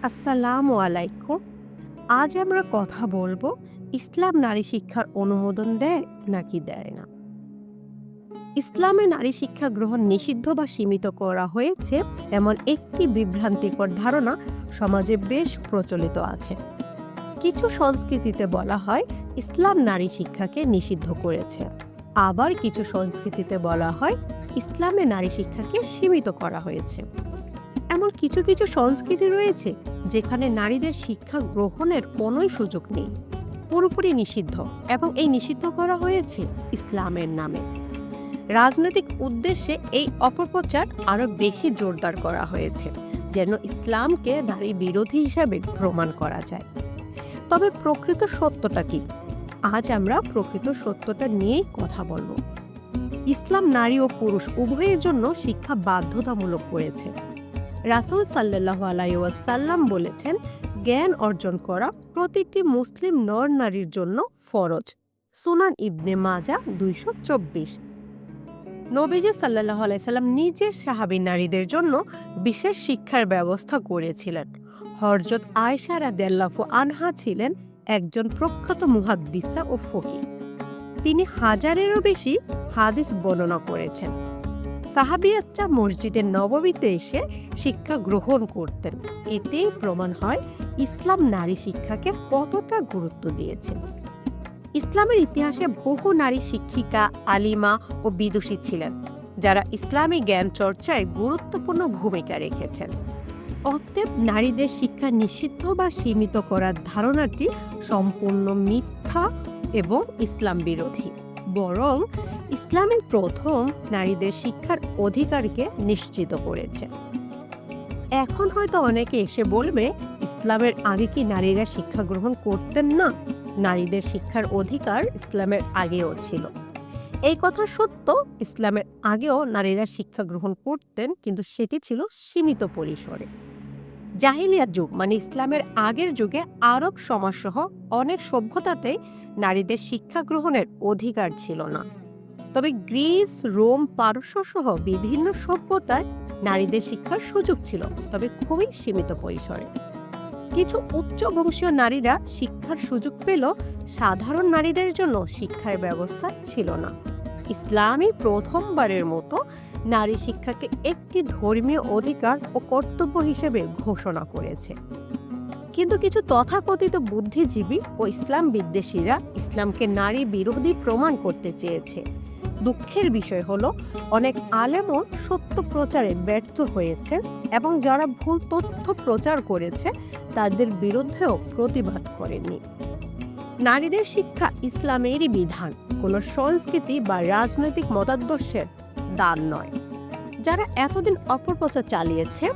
আসসালামু আলাইকুম। আজ আমরা কথা বলবো ইসলাম নারী শিক্ষার অনুমোদন দেয় নাকি দেয় না। ইসলামে নারী শিক্ষা গ্রহণ নিষিদ্ধ বা সীমিত করা হয়েছে এমন একটি বিভ্রান্তিকর ধারণা সমাজে বেশ প্রচলিত আছে। কিছু সংস্কৃতিতে বলা হয় ইসলাম নারী শিক্ষাকে নিষিদ্ধ করেছে, আবার কিছু সংস্কৃতিতে বলা হয় ইসলামে নারী শিক্ষাকে সীমিত করা হয়েছে। এমন কিছু কিছু সংস্কৃতি রয়েছে যেখানে নারীদের শিক্ষা গ্রহণের কোনোই সুযোগ নেই, পুরোপুরি নিষিদ্ধ, এবং এই নিষিদ্ধ করা হয়েছে ইসলামের নামে। রাজনৈতিক উদ্দেশ্যে এই অপপ্রচার আরো বেশি জোরদার করা হয়েছে, যেন ইসলামকে নারী বিরোধী হিসাবে প্রমাণ করা যায়। তবে প্রকৃত সত্যটা কি? আজ আমরা প্রকৃত সত্যটা নিয়েই কথা বলবো। ইসলাম নারী ও পুরুষ উভয়ের জন্য শিক্ষা বাধ্যতামূলক করেছে। রাসূল সাল্লাল্লাহু আলাইহি ওয়াসাল্লাম বলেছেন, জ্ঞান অর্জন করা প্রতিটি মুসলিম নর নারীর জন্য ফরজ। সুনান ইবনে মাজাহ 224। নবীজি সাল্লাল্লাহু আলাইহি সাল্লাম নিজে সাহাবী নারীদের জন্য বিশেষ শিক্ষার ব্যবস্থা করেছিলেন। হযরত আয়েশা রাদিয়াল্লাহু আনহা ছিলেন একজন প্রখ্যাত মুহাদ্দিসা ও ফকিহ। তিনি হাজারেরও বেশি হাদিস বর্ণনা করেছেন। সাহাবিয়াতরা মসজিদের নববীতে এসে শিক্ষা গ্রহণ করতেন। এতেই প্রমাণ হয় ইসলাম নারী শিক্ষাকে কতটা গুরুত্ব দিয়েছে। ইসলামের ইতিহাসে বহু নারী শিক্ষিকা, আলিমা ও বিদুষী ছিলেন, যারা ইসলামী জ্ঞান চর্চায় গুরুত্বপূর্ণ ভূমিকা রেখেছেন। অতএব নারীদের শিক্ষা নিষিদ্ধ বা সীমিত করার ধারণাটি সম্পূর্ণ মিথ্যা এবং ইসলাম বিরোধী। বরং ইসলামের প্রথম নারীদের শিক্ষার অধিকারকে নিশ্চিত করেছে। এখন হয়তো অনেকে এসে বলবে, ইসলামের আগে কি নারীরা শিক্ষা গ্রহণ করতেন না? নারীদের শিক্ষার অধিকার ইসলামের আগেও ছিল। এই কথা সত্য, ইসলামের আগেও নারীরা শিক্ষা গ্রহণ করতেন, কিন্তু সেটি ছিল সীমিত পরিসরে। জাহিলিয়াত যুগ মানে ইসলামের আগের যুগে আরব সমাজসহ অনেক সভ্যতাতে নারীদের শিক্ষা গ্রহণের অধিকার ছিল না। তবে গ্রিস, রোম, পারস্য সহ বিভিন্ন সভ্যতায় নারীদের শিক্ষার সুযোগ ছিল, তবে খুবই সীমিত পরিসরে। কিছু উচ্চ বংশীয় নারীরা শিক্ষার সুযোগ পেল, সাধারণ নারীদের জন্য শিক্ষার ব্যবস্থা ছিল না। ইসলামই প্রথমবারের মতো নারী শিক্ষাকে একটি ধর্মীয় অধিকার ও কর্তব্য হিসেবে ঘোষণা করেছে। কিন্তু কিছু তথাকথিত বুদ্ধিজীবী ও ইসলাম বিদ্বেষীরা ইসলামকে নারী বিরোধী প্রমাণ করতে চেয়েছে। দুঃখের বিষয় হলো, অনেক আলেমও সত্য প্রচারে ব্যর্থ হয়েছে এবং যারা ভুল তথ্য প্রচার করেছে তাদের বিরুদ্ধেও প্রতিবাদ করেনি। নারীদের শিক্ষা ইসলামেরই বিধান, কোনো সংস্কৃতি বা রাজনৈতিক মতাদর্শের দান নয়। যারা এতদিন অপপ্রচার চালিয়েছে,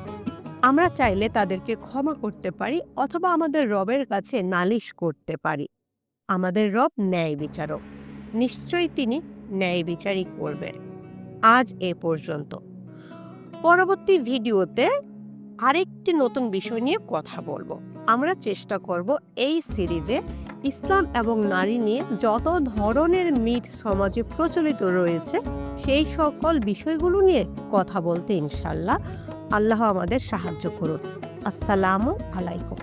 আমরা চাইলে তাদেরকে ক্ষমা করতে পারি অথবা আমাদের রবের কাছে নালিশ করতে পারি। আমাদের রব ন্যায় বিচারক, নিশ্চয়ই তিনি ন্যায় বিচারই করবেন। আজ এ পর্যন্ত। পরবর্তী ভিডিওতে আরেকটি নতুন বিষয় নিয়ে কথা বলবো। আমরা চেষ্টা করব এই সিরিজে ইসলাম এবং নারী নিয়ে যত ধরনের মিথ সমাজে প্রচলিত রয়েছে সেই সকল বিষয়গুলো নিয়ে কথা বলতে ইনশাআল্লাহ। আল্লাহ আমাদের সাহায্য করুন। আসসালামু আলাইকুম।